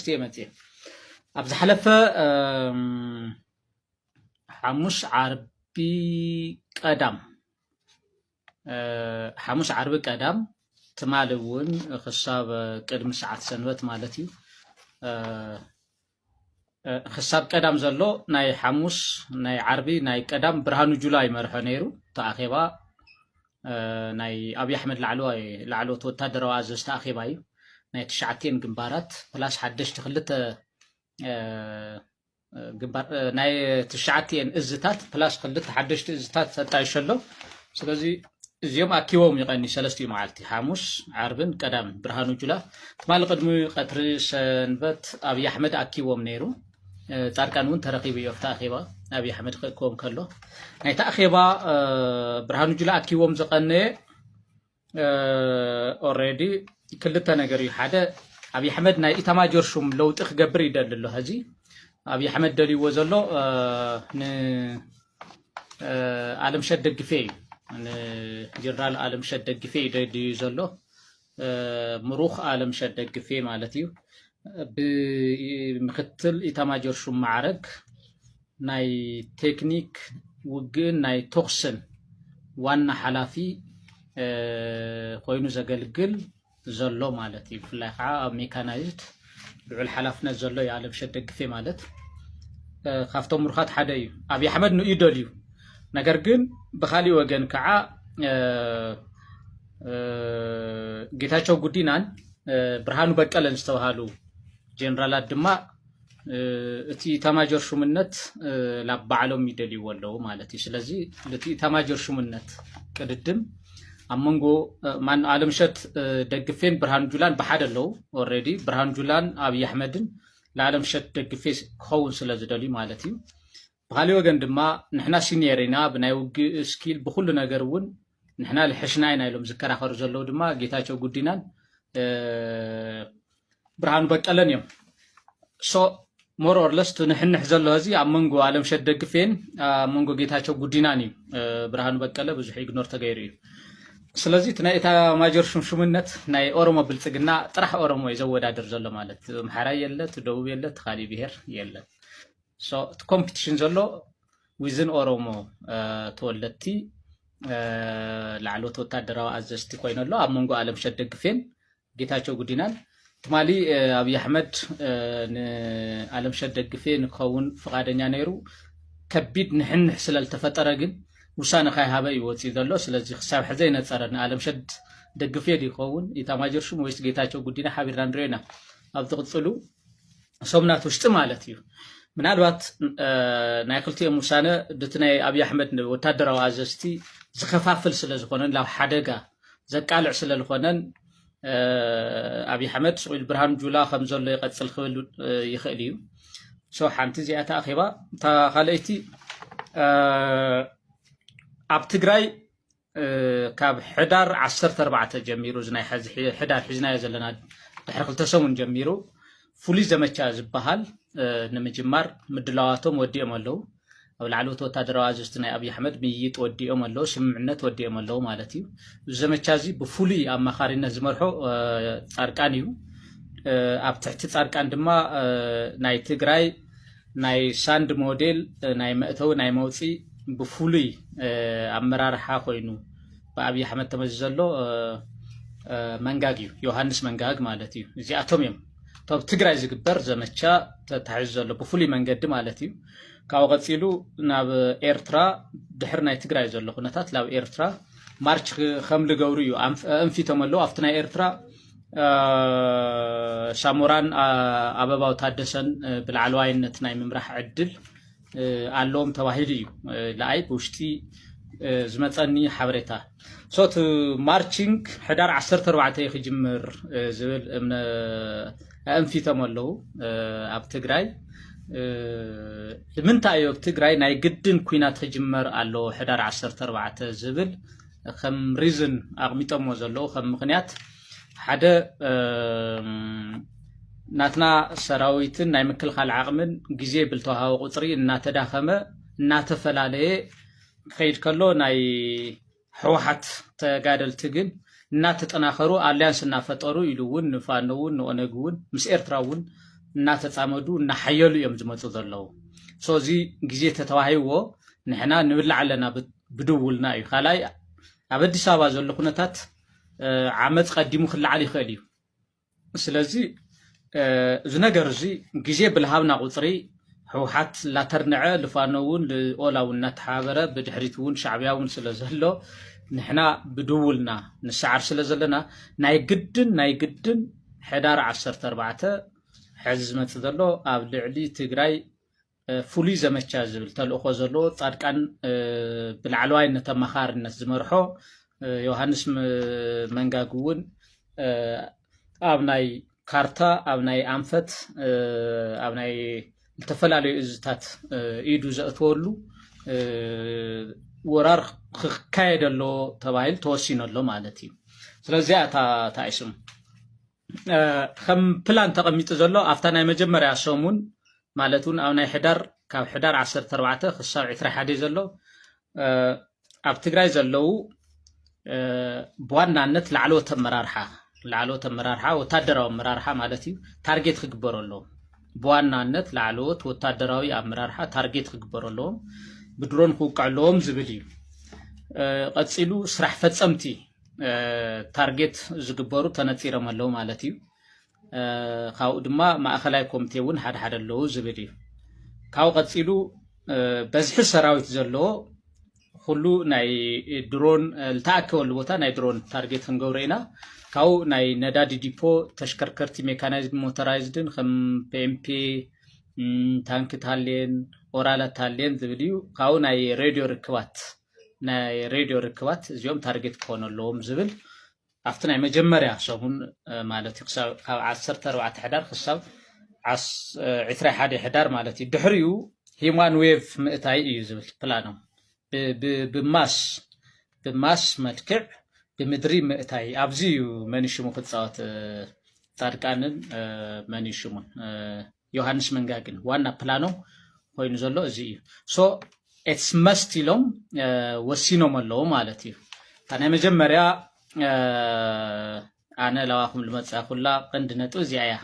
سلستي متي أبز حلفة حمش عربي قدام حمش عربي قدام تمالون خشاب قدم ساعات سنوات مالتي خشاب قدام زلو ناي حمش ناي عربي ناي قدام برهانو جولاي مرحو نيرو تأخيبا ناي أبي أحمد لعلو توتادر وعزز تأخيباي ناي تشعتين جنبارات بلاش حدش تخلت جنبار ناي تشعتين إزتات بلاش خلت حدش إزتات ستعيشلو سلازي زيوم أكيوم يغني سلستي معلتي حاموس عربن قدام برهانو جولا تمال قدمي قطر سنبت أبي أحمد أكيوم نيرو تاركانون ترقيبي يفتا أخيبا أبي أحمد كوم كله ناي تأخيبا برهانو جولا أكيوم زقني already كلتا نغري حدا أبي أحمد ناي إتما جرشم لو تخجبر يدللو هزي أبي أحمد دلي وزلو عالم شد قفي جنرال عالم شد قفي دي زلو مروخ عالم شد قفي مالتيو بمختل إتما جرشم معرق ناي تكنيك وجن ناي توخسن وانا حلافي خوينو زغلغل زلو مالتي فلاحه ميكانايزد بعل حلافنا زلو يعلم شدق في مالت خافتو مرخات حدايو ابي احمد نو يدليو ነገር ግን በኻሊ ወገን ከዓ ጌታቸው ጉዲናን ብርሃኑ በቀለን ዝተዋሃሉ ጀነራላት ድማ እቲ ተማጀር ሹምነት ላባዓሎም ይደልይዎ ኣለዎ ማለት እዩ ስለዚ ለቲ ተማጀር ሹምነት ቅድድም አመንጎ ማን ዓለምሸት ደግፌን ብርሃኑ ጁላን በሓደለው ኦሬዲ ብርሃኑ ጁላን አብይ አህመድን ለዓለምሸት ደግፌ ከውን ስለዝደልዩ ማለት እዩ በኻሊ ወገን ድማ ንሕና ሲኒየሪና ብናይ ውግ ስኪል በኩሉ ነገርውን ንሕና ልሕሽና ኢና ኢሎም ዝከራኸሩ ዘለው ድማ ጌታቸው ጉዲናን ብርሃኑ በቀለን እዮም ሶ ሞር ኦር ለስ ንሕንሕ ዘሎ እዚ አመንጎ ዓለምሸት ደግፌን አመንጎ ጌታቸው ጉዲናን እዩ ብርሃኑ በቀለ ብዙሕ ኢግኖር ተገይሩ እዩ ስለዚህ ትናይታ ማጀር ሹምሹምነት ናይ ኦሮሞ ብልጽግና ጥራሕ ኦሮሞ ይዘወዳደር ዘሎ ማለት ምሓራይ የለት ደቡብ የለት ካሊ ብሄር የለት ሶ ኮምፒቲሽን ዘሎ ዊዝን ኦሮሞ ተወለቲ ላዕሎት ወታደራዊ አዘዝቲ ኮይነሎ ኣብ መንጎ ዓለምሸት ደግፌን ጌታቸው ጉዲናን ትማሊ አብይ አህመድ ንዓለምሸት ደግፌ ንከውን ፍቃደኛ ነይሩ ከቢድ ንሕንሕ ስለልተፈጠረ ግን ውሳነ ካይሃበ ይወፅእ ዘሎ ስለዚ ክሳብ ሕዚ ነፀረና ዓለምሸት ደግፌ ይኸውን ኢታማጆር ሹም ወይስ ጌታቸው ጉዲና ሓቢርና ንሪና ኣብ ዝቕፅሉ ሶምናት ውሽጢ ማለት እዩ ምናልባት ናይ ክልቲኦም ውሳነ ድቲ ናይ አብይ አህመድ ወታደራዊ አዘዝቲ ዝኸፋፍል ስለዝኾነን ላብ ሓደጋ ዘቃልዕ ስለዝኾነን አብይ አህመድ ስዑል ብርሃኑ ጁላ ከም ዘሎ ይቐፅል ክብል ይኽእል እዩ ሶ ሓንቲ እዚኣ ተኣኺባ እታ ካልአይቲ ኣብ ትግራይ ካብ ሕዳር 14 ጀሚሩ ዝናይ ሕዳር ሒዝናዮ ዘለና ድሕሪ 2 ሰሙን ጀሚሩ ፍሉይ ዘመቻ ዝበሃል ንምጅማር ምድላዋቶም ወዲኦም ኣለው ኣብ ላዕሎት ወታደራዊ አዘዝቲ ናይ አብይ አህመድ ምይይጥ ወዲኦም ኣለው ስምምዕነት ወዲኦም ኣለው ማለት እዩ ዘመቻ እዚ ብፍሉይ ኣማኻሪነት ዝመርሖ ጻድቃን እዩ ኣብ ትሕቲ ጻድቃን ድማ ናይ ትግራይ ናይ ሳንድ ሞዴል ናይ መእተው ናይ መውፅኢ بفولي أمرار حاخوينو بأبي أحمد تمزلو منجاجيو يوهانس منجاج مالتيو زي أتوميوم طب تجري زي كبر زمتشا تحزلو بفولي منجد مالتيو كاوغتيلو ناب إيرترا دحرنا تجري زلو خناتات لو إيرترا مارش خمل جوريو أنفي تملو أفتنا إيرترا شاموران أباباو تادسن بالعلواين نتناي ممرح عدل علوم تواهيديو لاي بوشتي زمتاني حبريتا صوت مارشينج حدار 14 يخجمر زبل من انفي تملو اب تግራይ لمنتا يو تግራይ ناي قدن كوينات خجمر علو حدار 14 زبل خم ريزن اغميتمو زلو خم مخنيات حدا ناتنا سراويتن ناي مكلخال عقمن غزي بلتوهاو قطري ناتداخمه ناتفلاليه خيد كلو ناي حوحت تغادلتግን ناتطناخرو اليانس نافطرو يلون نفانون نونغون مس ኤርትራውን እናተጻመዱ እናሐየሉ እዮም ዝመጹ ዘለው ሶዚ ግዜ ተተዋሂዎ ንሕና ንብላዕ ኣለና ብድውልና እዩ ካልኣይ ኣብ ኣዲስ ኣበባ ዘሎ ኩነታት ዓመፅ ቀዲሙ ክለዓል ይኽእል እዩ ስለዚ እዚ ነገር እዚ ግዜ ብልሃብና ቁፅሪ ሕውሓት ላተርንዐ ልፋኖ እውን ልኦላ እውን እናተሓበረ ብድሕሪት እውን ሻዕብያ እውን ስለ ዘሎ ንሕና ብድውልና ንሰዓር ስለ ዘለና ናይ ግድን ሕዳር 14 ሕዚ ዝመፅእ ዘሎ ኣብ ልዕሊ ትግራይ ፍሉይ ዘመቻ ዝብል ተልእኮ ዘሎ ጻድቃን ብላዕለዋይነት ኣመኻርነት ዝመርሖ ዮሃንስ መንጋግ እውን ኣብ ናይ ካርታ ኣብ ናይ ኣንፈት ኣብ ናይ ዝተፈላለዩ እዝታት ኢዱ ዘእትወሉ ወራር ክካየደሎ ተባሂሉ ተወሲነሎ ማለት እዩ ስለዚ ታይስም ከም ፕላን ተቐሚጡ ዘሎ ኣፍታ ናይ መጀመርያ ሰሙን ማለት እውን ኣብ ናይ ሕዳር ካብ ሕዳር 14 ክሳብ 21 ዘሎ ኣብ ትግራይ ዘለው ብዋናነት ላዕለዎት ኣመራርሓ ወታደራዊ ኣመራርሓ ማለት እዩ ታርጌት ክግበረሎ ብዋናነት ላዕለዎት ወታደራዊ ኣመራርሓ ታርጌት ክግበረሎ ብድሮን ክውቃዕለዎም ዝብል እዩ ቀፂሉ ስራሕ ፈጸምቲ ታርጌት ዝግበሩ ተነፂሮም ኣለው ማለት እዩ ካብኡ ድማ ማእኸላይ ኮሚቴ እውን ሓደ ኣለዎ ዝብል እዩ ካብኡ ቀፂሉ በዝሒ ሰራዊት ዘለዎ ኩሉ ናይ ድሮን ዝተኣከበሉ ቦታ ናይ ድሮን ታርጌት ክንገብሮ ኢና ካብኡ ናይ ነዳዲ ዲፖ ተሽከርከርቲ ሜካናይዝድ ሞተራይዝድን ከም ፒኤምፒ ታንክት ሃልየን ኦራላት ሃልየን ዝብል እዩ ካብኡ ናይ ሬድዮ ርክባት እዚኦም ታርጌት ክኾኑ ኣለዎም ዝብል ኣብቲ ናይ መጀመርያ ሰሙን ማለት እዩ ካብ 14 ሕዳር ክሳብ 21 ሕዳር ማለት እዩ ድሕሪኡ ሂማን ዌቭ ምእታይ እዩ ዝብል ፕላኖም ብማስ መልክዕ ብምድሪ ምእታይ ኣብዚ እዩ መንሽሙ ክፃወት ጻድቃንን መንሽሙን ዮሃንስ መንጋግን ዋና ፕላኖም ኮይኑ ዘሎ እዚ እዩ ሶ ኢትስ መስት ኢሎም ወሲኖም ኣለዎ ማለት እዩ ናይ መጀመርያ ኣነ ለዋኹም ልመፅኣ ኩላ ቀንዲ ነጥብ እዚኣ እያ